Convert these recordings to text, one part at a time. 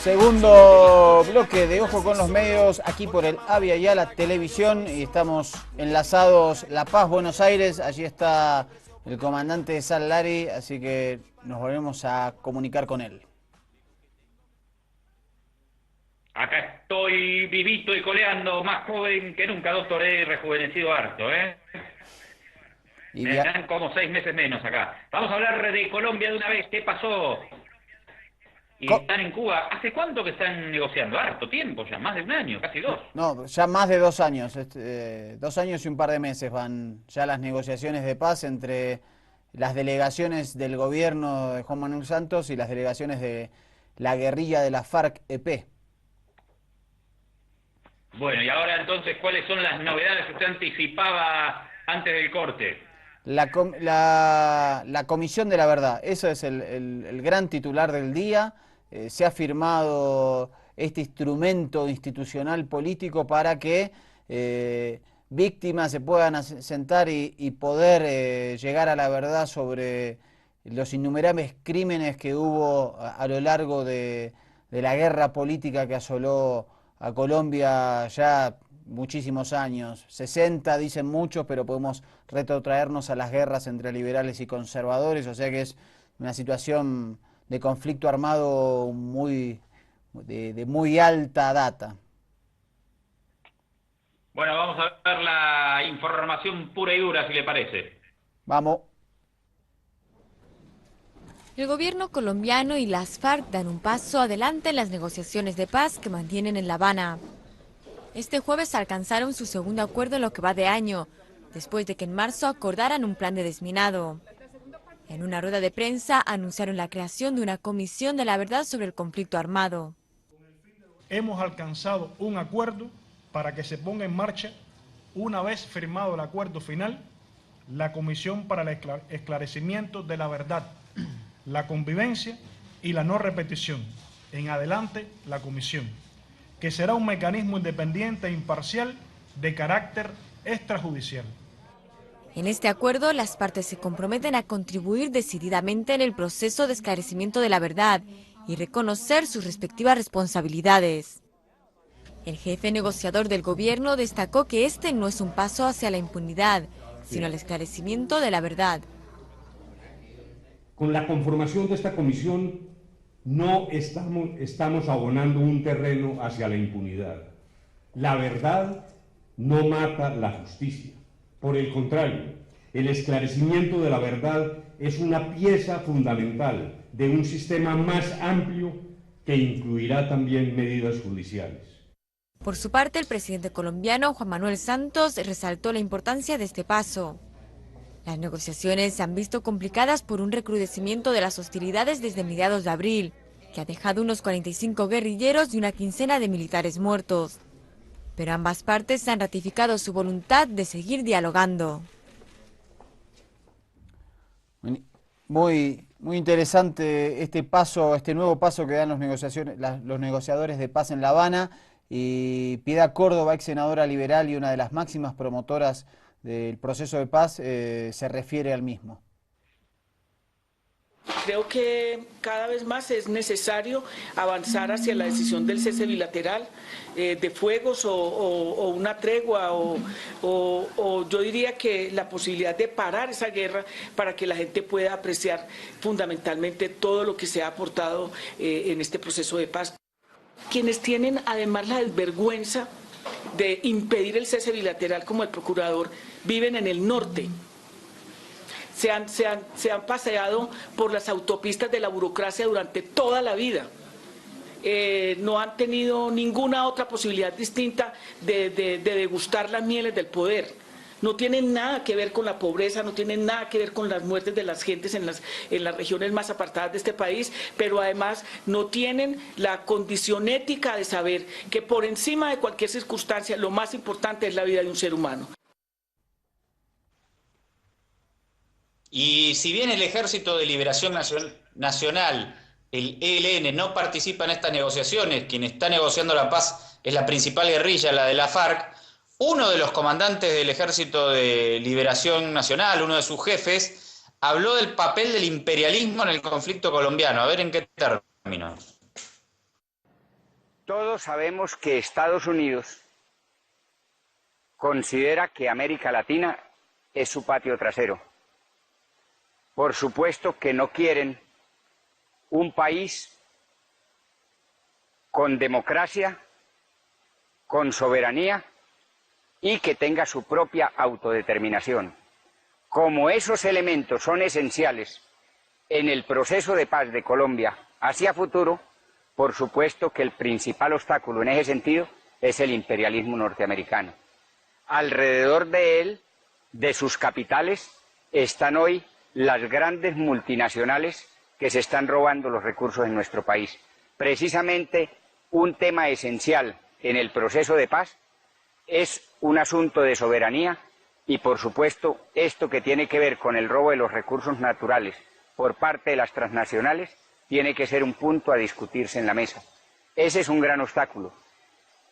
Segundo bloque de Ojo con los Medios, aquí por el Avia Yala Televisión, y estamos enlazados La Paz, Buenos Aires. Allí está el comandante Sal Lari, así que nos volvemos a comunicar con él. Acá estoy vivito y coleando, más joven que nunca, doctor, rejuvenecido harto, Me dan como 6 meses menos acá. Vamos a hablar de Colombia de una vez. ¿Qué pasó? Y están en Cuba. ¿Hace cuánto que están negociando? Harto tiempo ya, más de un año, casi 2. No, ya más de 2 años. 2 años y un par de meses van ya las negociaciones de paz entre las delegaciones del gobierno de Juan Manuel Santos y las delegaciones de la guerrilla de la FARC-EP. Bueno, y ahora entonces, ¿cuáles son las novedades que usted anticipaba antes del corte? La Comisión de la Verdad, eso es el gran titular del día. Se ha firmado este instrumento institucional político para que víctimas se puedan sentar y poder llegar a la verdad sobre los innumerables crímenes que hubo a lo largo de la guerra política que asoló a Colombia ya muchísimos años. 60 dicen muchos, pero podemos retrotraernos a las guerras entre liberales y conservadores, o sea que es una situación de conflicto armado de muy alta data. Bueno, vamos a ver la información pura y dura, si le parece. Vamos. El gobierno colombiano y las FARC dan un paso adelante en las negociaciones de paz que mantienen en La Habana. Este jueves alcanzaron su segundo acuerdo en lo que va de año, después de que en marzo acordaran un plan de desminado. En una rueda de prensa anunciaron la creación de una comisión de la verdad sobre el conflicto armado. Hemos alcanzado un acuerdo para que se ponga en marcha, una vez firmado el acuerdo final, la Comisión para el Esclarecimiento de la Verdad, la Convivencia y la No Repetición. En adelante, la Comisión, que será un mecanismo independiente e imparcial de carácter extrajudicial. En este acuerdo, las partes se comprometen a contribuir decididamente en el proceso de esclarecimiento de la verdad y reconocer sus respectivas responsabilidades. El jefe negociador del gobierno destacó que este no es un paso hacia la impunidad, sino el esclarecimiento de la verdad. Con la conformación de esta comisión no estamos abonando un terreno hacia la impunidad. La verdad no mata la justicia. Por el contrario, el esclarecimiento de la verdad es una pieza fundamental de un sistema más amplio que incluirá también medidas judiciales. Por su parte, el presidente colombiano Juan Manuel Santos resaltó la importancia de este paso. Las negociaciones se han visto complicadas por un recrudecimiento de las hostilidades desde mediados de abril, que ha dejado unos 45 guerrilleros y una quincena de militares muertos. Pero ambas partes han ratificado su voluntad de seguir dialogando. Muy interesante este paso, este nuevo paso que dan los negociadores de paz en La Habana. Y Piedad Córdoba, ex senadora liberal y una de las máximas promotoras del proceso de paz, se refiere al mismo. Creo que cada vez más es necesario avanzar hacia la decisión del cese bilateral de fuegos o una tregua o yo diría que la posibilidad de parar esa guerra para que la gente pueda apreciar fundamentalmente todo lo que se ha aportado en este proceso de paz. Quienes tienen además la desvergüenza de impedir el cese bilateral como el procurador viven en el norte. Se han paseado por las autopistas de la burocracia durante toda la vida. No han tenido ninguna otra posibilidad distinta de degustar las mieles del poder. No tienen nada que ver con la pobreza, no tienen nada que ver con las muertes de las gentes en las regiones más apartadas de este país, pero además no tienen la condición ética de saber que por encima de cualquier circunstancia lo más importante es la vida de un ser humano. Y si bien el Ejército de Liberación Nacional, el ELN, no participa en estas negociaciones, quien está negociando la paz es la principal guerrilla, la de la FARC, uno de los comandantes del Ejército de Liberación Nacional, uno de sus jefes, habló del papel del imperialismo en el conflicto colombiano. A ver en qué términos. Todos sabemos que Estados Unidos considera que América Latina es su patio trasero. Por supuesto que no quieren un país con democracia, con soberanía y que tenga su propia autodeterminación. Como esos elementos son esenciales en el proceso de paz de Colombia hacia futuro, por supuesto que el principal obstáculo en ese sentido es el imperialismo norteamericano. Alrededor de él, de sus capitales, están hoy las grandes multinacionales que se están robando los recursos en nuestro país. Precisamente un tema esencial en el proceso de paz es un asunto de soberanía y, por supuesto, esto que tiene que ver con el robo de los recursos naturales por parte de las transnacionales tiene que ser un punto a discutirse en la mesa. Ese es un gran obstáculo.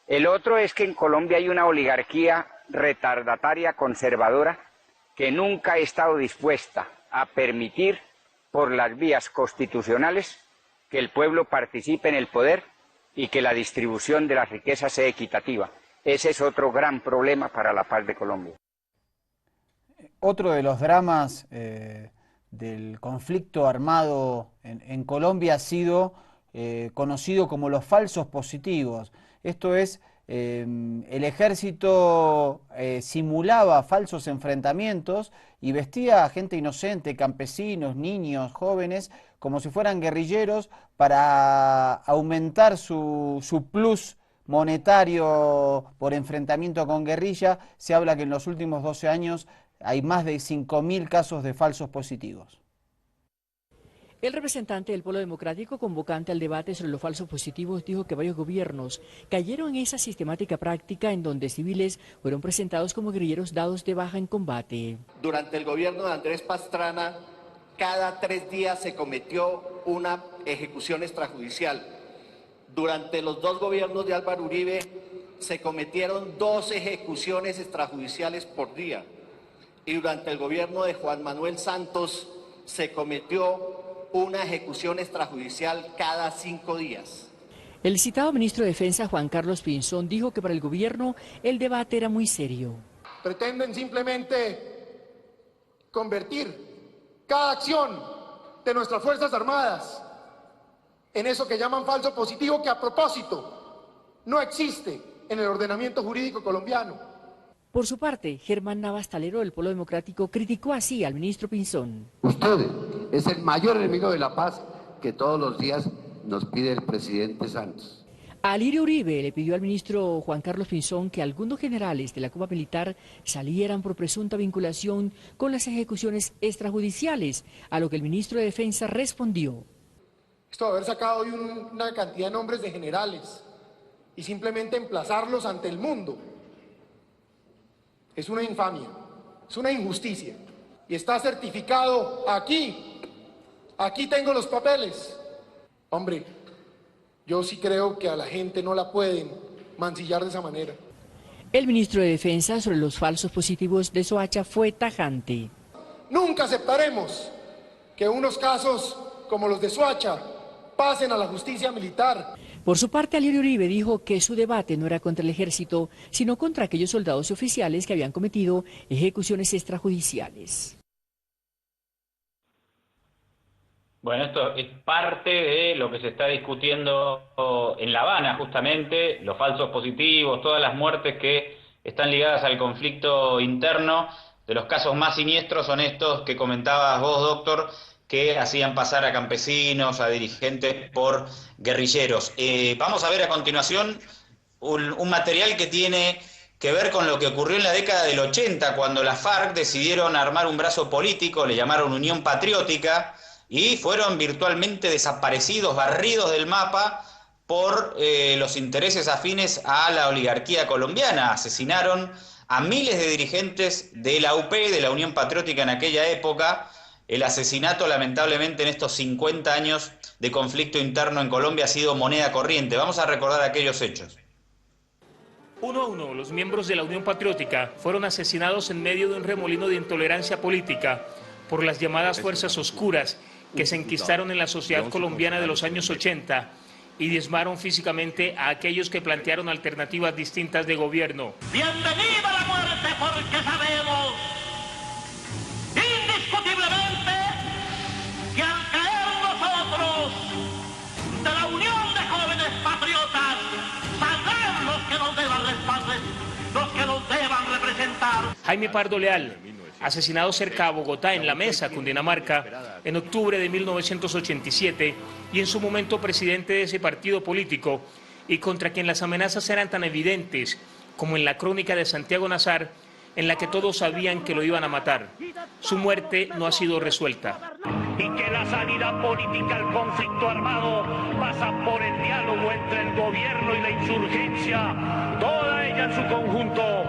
El otro es que en Colombia hay una oligarquía retardataria conservadora que nunca ha estado dispuesta a permitir por las vías constitucionales que el pueblo participe en el poder y que la distribución de la riqueza sea equitativa. Ese es otro gran problema para la paz de Colombia. Otro de los dramas del conflicto armado en Colombia ha sido conocido como los falsos positivos. Esto es, el ejército simulaba falsos enfrentamientos y vestía a gente inocente, campesinos, niños, jóvenes, como si fueran guerrilleros para aumentar su plus monetario por enfrentamiento con guerrilla. Se habla que en los últimos 12 años hay más de 5.000 casos de falsos positivos. El representante del Polo Democrático, convocante al debate sobre los falsos positivos, dijo que varios gobiernos cayeron en esa sistemática práctica en donde civiles fueron presentados como guerrilleros dados de baja en combate. Durante el gobierno de Andrés Pastrana, cada 3 días se cometió una ejecución extrajudicial. Durante los 2 gobiernos de Álvaro Uribe se cometieron 2 ejecuciones extrajudiciales por día. Y durante el gobierno de Juan Manuel Santos se cometió una ejecución extrajudicial cada 5 días. El citado ministro de Defensa, Juan Carlos Pinzón, dijo que para el gobierno el debate era muy serio. Pretenden simplemente convertir cada acción de nuestras Fuerzas Armadas en eso que llaman falso positivo, que a propósito no existe en el ordenamiento jurídico colombiano. Por su parte, Germán Navas Talero del Polo Democrático criticó así al ministro Pinzón. Usted es el mayor enemigo de la paz que todos los días nos pide el presidente Santos. Alirio Uribe le pidió al ministro Juan Carlos Pinzón que algunos generales de la Cúpula Militar salieran por presunta vinculación con las ejecuciones extrajudiciales, a lo que el ministro de Defensa respondió. Esto de haber sacado hoy una cantidad de nombres de generales y simplemente emplazarlos ante el mundo es una infamia, es una injusticia. Y está certificado aquí tengo los papeles. Hombre, yo sí creo que a la gente no la pueden mancillar de esa manera. El ministro de Defensa sobre los falsos positivos de Soacha fue tajante. Nunca aceptaremos que unos casos como los de Soacha pasen a la justicia militar. Por su parte, Alirio Uribe dijo que su debate no era contra el ejército, sino contra aquellos soldados y oficiales que habían cometido ejecuciones extrajudiciales. Bueno, esto es parte de lo que se está discutiendo en La Habana, justamente, los falsos positivos, todas las muertes que están ligadas al conflicto interno. De los casos más siniestros son estos que comentabas vos, doctor, que hacían pasar a campesinos, a dirigentes por guerrilleros. Vamos a ver a continuación un material que tiene que ver con lo que ocurrió en la década del 80, cuando las FARC decidieron armar un brazo político, le llamaron Unión Patriótica, y fueron virtualmente desaparecidos, barridos del mapa por los intereses afines a la oligarquía colombiana. Asesinaron a miles de dirigentes de la UP, de la Unión Patriótica en aquella época. El asesinato, lamentablemente, en estos 50 años de conflicto interno en Colombia ha sido moneda corriente. Vamos a recordar aquellos hechos. Uno a uno, los miembros de la Unión Patriótica fueron asesinados en medio de un remolino de intolerancia política por las llamadas fuerzas oscuras que se enquistaron en la sociedad colombiana de los años 80 y diezmaron físicamente a aquellos que plantearon alternativas distintas de gobierno. Bienvenida la muerte, porque sabemos indiscutiblemente que al caer nosotros de la unión de jóvenes patriotas saldrán los que nos deban respaldar, los que nos deban representar. Jaime Pardo Leal, asesinado cerca a Bogotá en La Mesa, Cundinamarca, en octubre de 1987, y en su momento presidente de ese partido político, y contra quien las amenazas eran tan evidentes como en la crónica de Santiago Nazar, en la que todos sabían que lo iban a matar. Su muerte no ha sido resuelta. Y que la salida política al conflicto armado pasa por el diálogo entre el gobierno y la insurgencia, toda ella en su conjunto,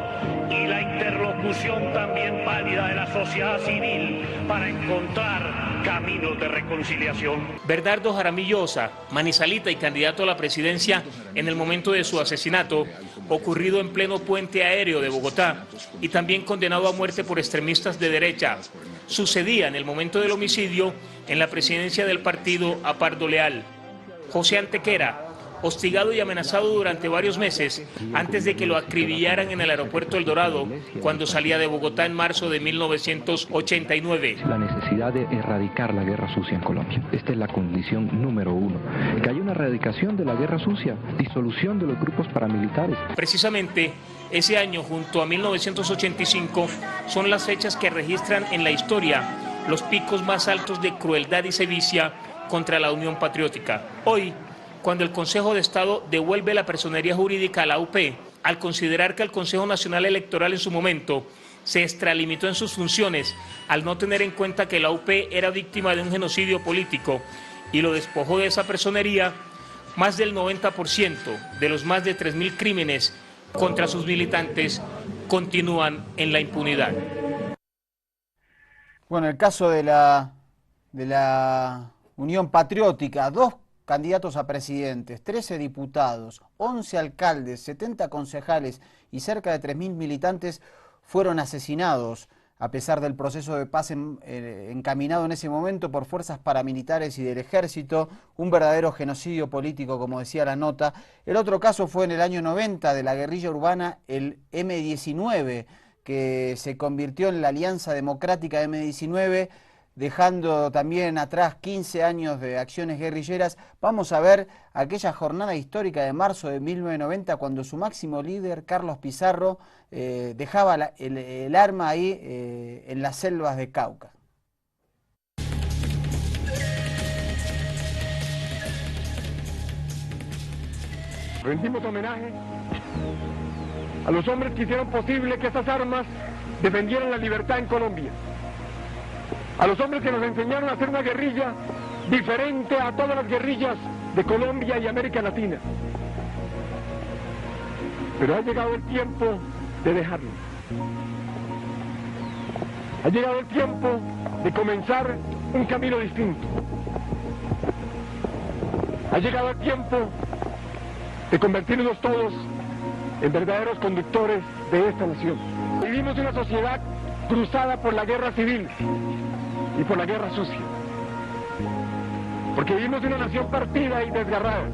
y la interlocución también válida de la sociedad civil para encontrar caminos de reconciliación. Bernardo Jaramillo Osa, manizalita y candidato a la presidencia en el momento de su asesinato, ocurrido en pleno puente aéreo de Bogotá, y también condenado a muerte por extremistas de derecha, sucedía en el momento del homicidio en la presidencia del partido a Pardo Leal. José Antequera, hostigado y amenazado durante varios meses antes de que lo acribillaran en el aeropuerto El Dorado cuando salía de Bogotá en marzo de 1989. La necesidad de erradicar la guerra sucia en Colombia. Esta es la condición número uno. Que haya una erradicación de la guerra sucia, disolución de los grupos paramilitares. Precisamente, ese año junto a 1985 son las fechas que registran en la historia los picos más altos de crueldad y sevicia contra la Unión Patriótica. Hoy, cuando el Consejo de Estado devuelve la personería jurídica a la UP, al considerar que el Consejo Nacional Electoral en su momento se extralimitó en sus funciones al no tener en cuenta que la UP era víctima de un genocidio político y lo despojó de esa personería, más del 90% de los más de 3.000 crímenes contra sus militantes continúan en la impunidad. Bueno, el caso de la Unión Patriótica, 2 candidatos a presidentes, 13 diputados, 11 alcaldes, 70 concejales y cerca de 3.000 militantes fueron asesinados a pesar del proceso de paz encaminado en ese momento por fuerzas paramilitares y del ejército, un verdadero genocidio político, como decía la nota. El otro caso fue en el año 90 de la guerrilla urbana, el M-19, que se convirtió en la Alianza Democrática M-19, dejando también atrás 15 años de acciones guerrilleras. Vamos a ver aquella jornada histórica de marzo de 1990, cuando su máximo líder, Carlos Pizarro, dejaba el arma ahí en las selvas de Cauca. Rendimos homenaje a los hombres que hicieron posible que esas armas defendieran la libertad en Colombia. A los hombres que nos enseñaron a hacer una guerrilla diferente a todas las guerrillas de Colombia y América Latina. Pero ha llegado el tiempo de dejarlo. Ha llegado el tiempo de comenzar un camino distinto. Ha llegado el tiempo de convertirnos todos en verdaderos conductores de esta nación. Vivimos una sociedad cruzada por la guerra civil y por la guerra sucia, porque vivimos en una nación partida y desgarrada,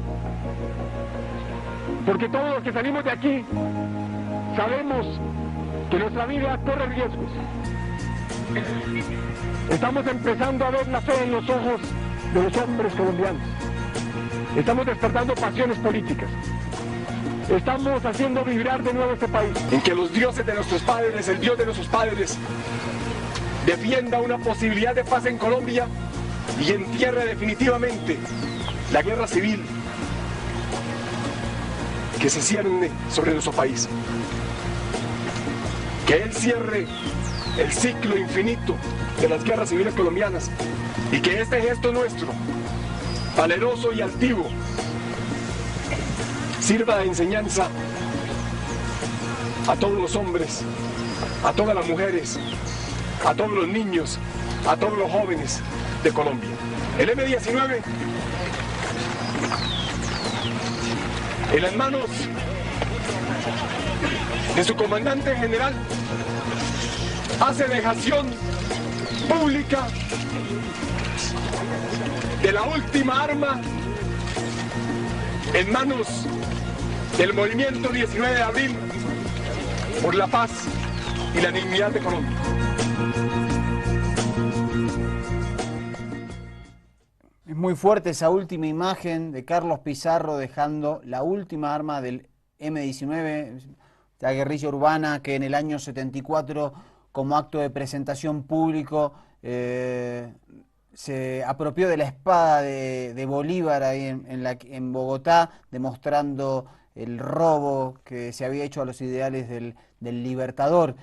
porque todos los que salimos de aquí sabemos que nuestra vida corre riesgos. Estamos empezando a ver la fe en los ojos de los hombres colombianos, estamos despertando pasiones políticas, estamos haciendo vibrar de nuevo este país, en que los dioses de nuestros padres, el Dios de nuestros padres, defienda una posibilidad de paz en Colombia y entierre definitivamente la guerra civil que se cierne sobre nuestro país. Que Él cierre el ciclo infinito de las guerras civiles colombianas y que este gesto nuestro, valeroso y altivo, sirva de enseñanza a todos los hombres, a todas las mujeres, a todos los niños, a todos los jóvenes de Colombia. El M-19, en las manos de su comandante general, hace dejación pública de la última arma en manos del movimiento 19 de abril por la paz y la dignidad de Colombia. Es muy fuerte esa última imagen de Carlos Pizarro dejando la última arma del M-19, la guerrilla urbana que en el año 74, como acto de presentación público, se apropió de la espada de Bolívar ahí en Bogotá, demostrando el robo que se había hecho a los ideales del Libertador.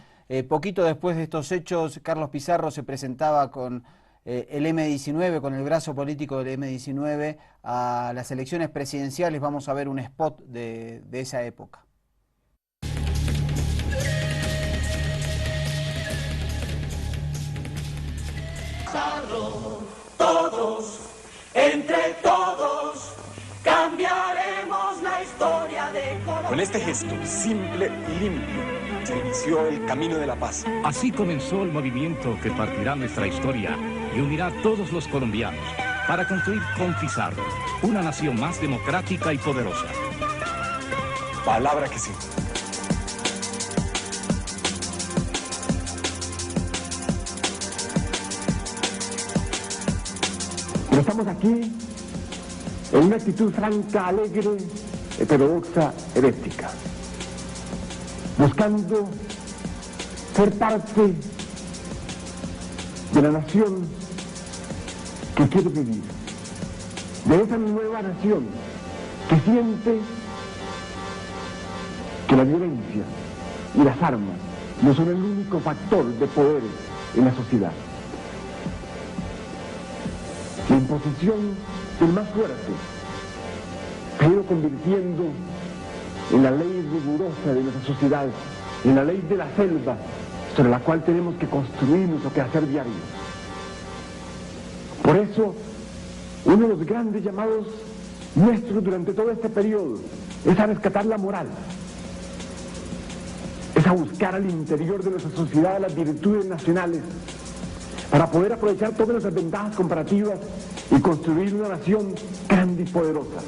Poquito después de estos hechos, Carlos Pizarro se presentaba con el M-19, con el brazo político del M-19, a las elecciones presidenciales. Vamos a ver un spot de esa época. Todos, entre todos, cambiaremos la historia de Colombia. Con este gesto simple y limpio se inició el camino de la paz. Así comenzó el movimiento que partirá nuestra historia y unirá a todos los colombianos para construir con Pizarro una nación más democrática y poderosa. Palabra que sí. Pero estamos aquí en una actitud franca, alegre, heterodoxa, herética, buscando ser parte de la nación que quiere vivir, de esa nueva nación que siente que la violencia y las armas no son el único factor de poder en la sociedad. La imposición del más fuerte se ha ido convirtiendo en la ley rigurosa de nuestra sociedad, en la ley de la selva, sobre la cual tenemos que construir nuestro quehacer diario. Por eso, uno de los grandes llamados nuestros durante todo este periodo es a rescatar la moral, es a buscar al interior de nuestra sociedad las virtudes nacionales, para poder aprovechar todas nuestras ventajas comparativas y construir una nación grande y poderosa.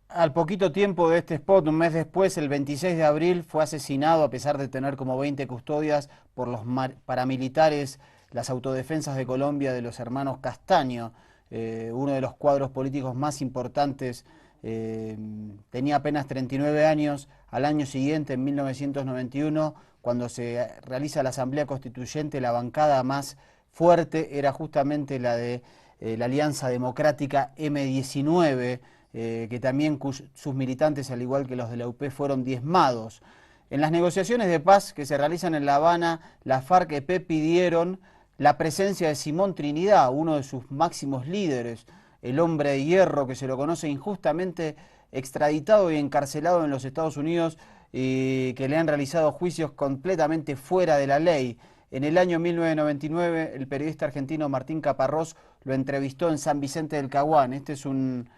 Al poquito tiempo de este spot, un mes después, el 26 de abril, fue asesinado, a pesar de tener como 20 custodias, por los paramilitares, las autodefensas de Colombia, de los hermanos Castaño, uno de los cuadros políticos más importantes. Tenía apenas 39 años. Al año siguiente, en 1991, cuando se realiza la Asamblea Constituyente, la bancada más fuerte era justamente la de la Alianza Democrática M-19, que también sus militantes, al igual que los de la UP, fueron diezmados. En las negociaciones de paz que se realizan en La Habana, la FARC-EP pidieron la presencia de Simón Trinidad, uno de sus máximos líderes, el hombre de hierro que se lo conoce injustamente extraditado y encarcelado en los Estados Unidos y que le han realizado juicios completamente fuera de la ley. En el año 1999, el periodista argentino Martín Caparrós lo entrevistó en San Vicente del Caguán. Este es un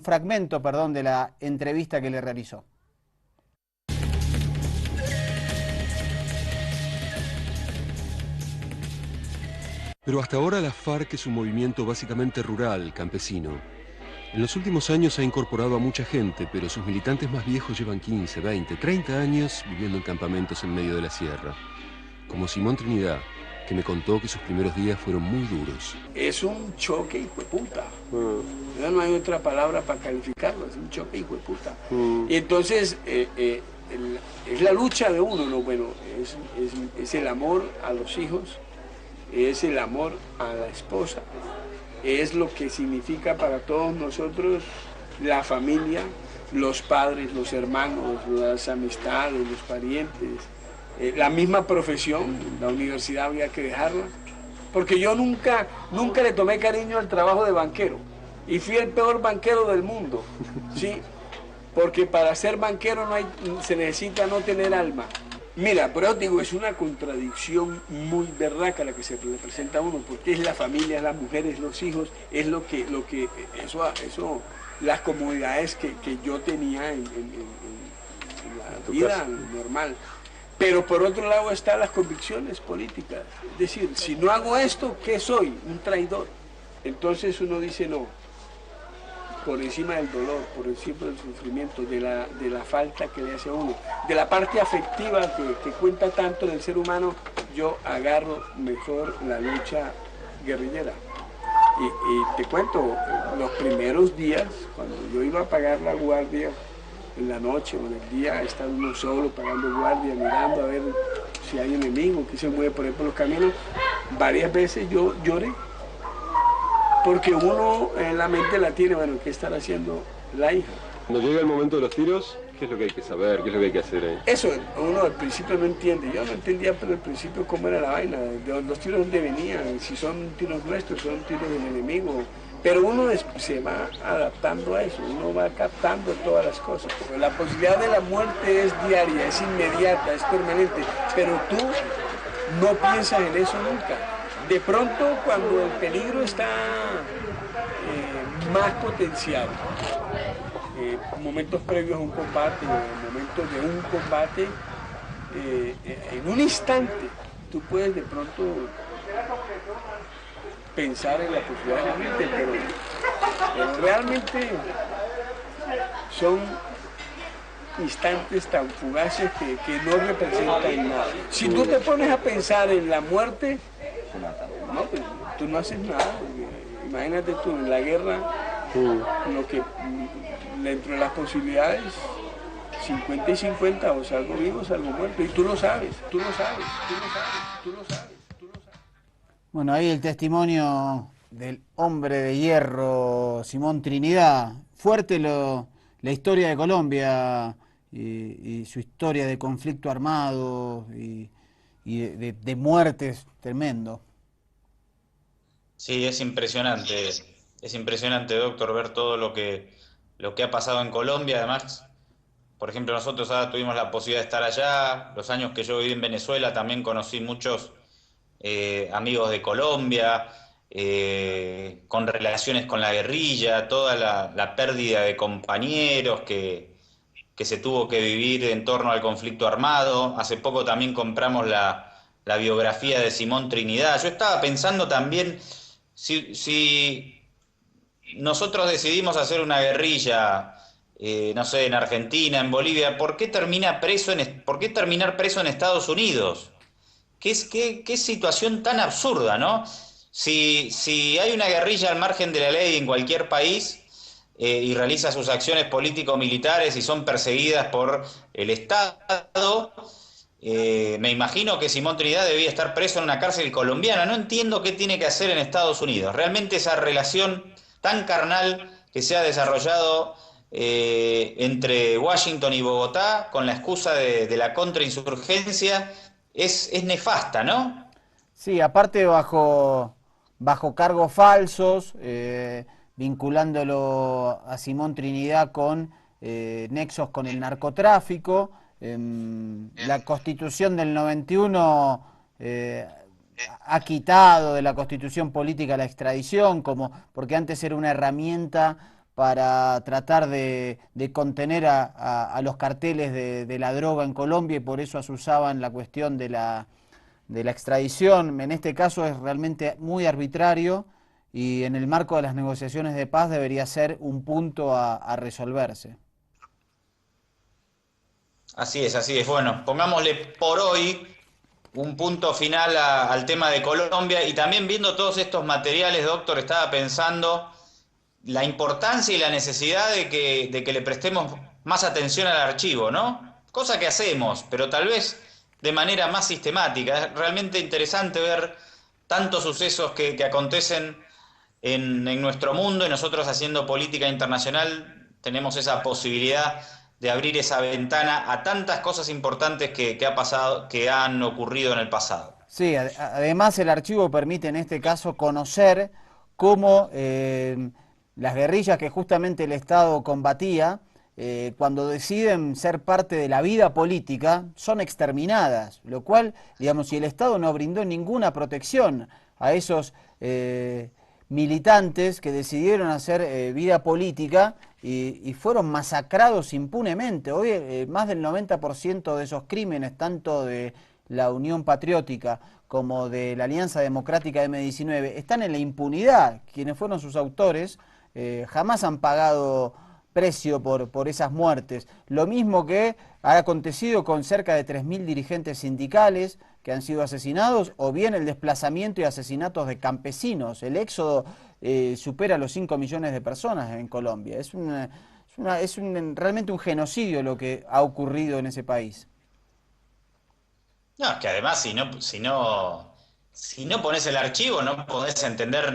fragmento, de la entrevista que le realizó. Pero hasta ahora la FARC es un movimiento básicamente rural, campesino. En los últimos años ha incorporado a mucha gente, pero sus militantes más viejos llevan 15, 20, 30 años viviendo en campamentos en medio de la sierra. Como Simón Trinidad, que me contó que sus primeros días fueron muy duros. Es un choque hijueputa. Ya no hay otra palabra para calificarlo, es un choque hijueputa. Y entonces es la lucha de uno, ¿no? Bueno, es el amor a los hijos, es el amor a la esposa, es lo que significa para todos nosotros la familia, los padres, los hermanos, las amistades, los parientes, la misma profesión. La universidad había que dejarla, porque yo nunca le tomé cariño al trabajo de banquero y fui el peor banquero del mundo, ¿sí? Porque para ser banquero se necesita no tener alma. Mira, pero digo, es una contradicción muy berraca la que se le presenta a uno, porque es la familia, es las mujeres, los hijos, es eso, las comodidades que yo tenía en la vida normal. Pero por otro lado están las convicciones políticas. Es decir, si no hago esto, ¿qué soy? Un traidor. Entonces uno dice no. Por encima del dolor, por encima del sufrimiento, de la falta que le hace a uno, de la parte afectiva que cuenta tanto del ser humano, yo agarro mejor la lucha guerrillera. Y te cuento, los primeros días, cuando yo iba a pagar la guardia, en la noche o en el día, estaba uno solo pagando guardia, mirando a ver si hay enemigo, que se mueve por ahí por los caminos, varias veces yo lloré. Porque uno en la mente la tiene, bueno, ¿qué estará haciendo la hija? Cuando llega el momento de los tiros, ¿qué es lo que hay que saber? ¿Qué es lo que hay que hacer ahí? Eso uno al principio no entiende. Yo no entendía pero al principio cómo era la vaina, de los tiros dónde venían, si son tiros nuestros, son tiros del enemigo. Pero uno se va adaptando a eso, uno va captando todas las cosas. La posibilidad de la muerte es diaria, es inmediata, es permanente, pero tú no piensas en eso nunca. De pronto, cuando el peligro está más potenciado, momentos previos a un combate, o momentos de un combate, en un instante, tú puedes de pronto pensar en la posibilidad de morirte, pero realmente son instantes tan fugaces que no representan nada. Si tú te pones a pensar en la muerte, no, pues, tú no haces nada. Imagínate tú en la guerra, lo que dentro de las posibilidades, 50 y 50, o salgo vivo o salgo muerto, y tú lo sabes, tú lo sabes, tú lo sabes, tú lo sabes, tú lo sabes. Bueno, ahí el testimonio del hombre de hierro, Simón Trinidad. Fuerte la historia de Colombia y su historia de conflicto armado y de muertes tremendo. Sí, es impresionante, doctor, ver todo lo que ha pasado en Colombia. Además, por ejemplo, nosotros ahora tuvimos la posibilidad de estar allá. Los años que yo viví en Venezuela también conocí muchos amigos de Colombia, con relaciones con la guerrilla, toda la pérdida de compañeros que se tuvo que vivir en torno al conflicto armado. Hace poco también compramos la biografía de Simón Trinidad. Yo estaba pensando también, si nosotros decidimos hacer una guerrilla, no sé, en Argentina, en Bolivia, ¿por qué terminar preso en Estados Unidos? ¿Qué situación tan absurda, ¿no? Si hay una guerrilla al margen de la ley en cualquier país y realiza sus acciones político-militares y son perseguidas por el Estado, me imagino que Simón Trinidad debía estar preso en una cárcel colombiana. No entiendo qué tiene que hacer en Estados Unidos. Realmente esa relación tan carnal que se ha desarrollado entre Washington y Bogotá con la excusa de la contrainsurgencia es nefasta, ¿no? Sí, aparte bajo cargos falsos, vinculándolo a Simón Trinidad con nexos con el narcotráfico. La Constitución del 91 ha quitado de la Constitución política la extradición, porque antes era una herramienta para tratar de contener a los carteles de la droga en Colombia, y por eso asusaban la cuestión de la extradición. En este caso es realmente muy arbitrario y en el marco de las negociaciones de paz debería ser un punto a resolverse. Así es. Bueno, pongámosle por hoy un punto final al tema de Colombia, y también viendo todos estos materiales, doctor, estaba pensando la importancia y la necesidad de que le prestemos más atención al archivo, ¿no? Cosa que hacemos, pero tal vez de manera más sistemática. Es realmente interesante ver tantos sucesos que acontecen en nuestro mundo, y nosotros haciendo política internacional tenemos esa posibilidad de abrir esa ventana a tantas cosas importantes que han ocurrido en el pasado. Sí, además el archivo permite en este caso conocer cómo las guerrillas que justamente el Estado combatía, cuando deciden ser parte de la vida política, son exterminadas, lo cual, digamos, si el Estado no brindó ninguna protección a esos militantes que decidieron hacer vida política, y fueron masacrados impunemente. Hoy más del 90% de esos crímenes, tanto de la Unión Patriótica como de la Alianza Democrática M19, están en la impunidad. Quienes fueron sus autores jamás han pagado precio por esas muertes. Lo mismo que ha acontecido con cerca de 3.000 dirigentes sindicales que han sido asesinados, o bien el desplazamiento y asesinatos de campesinos. El éxodo supera los 5 millones de personas en Colombia. Es realmente un genocidio lo que ha ocurrido en ese país. No, es que además si no pones el archivo, no podés entender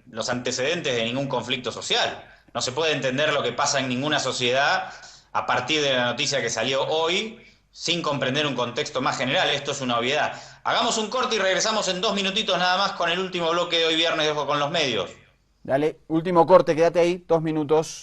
los antecedentes de ningún conflicto social. No se puede entender lo que pasa en ninguna sociedad a partir de la noticia que salió hoy, sin comprender un contexto más general. Esto es una obviedad. Hagamos un corte y regresamos en 2 minutitos nada más con el último bloque de hoy viernes de Ojo con los Medios. Dale, último corte, quédate ahí, 2 minutos.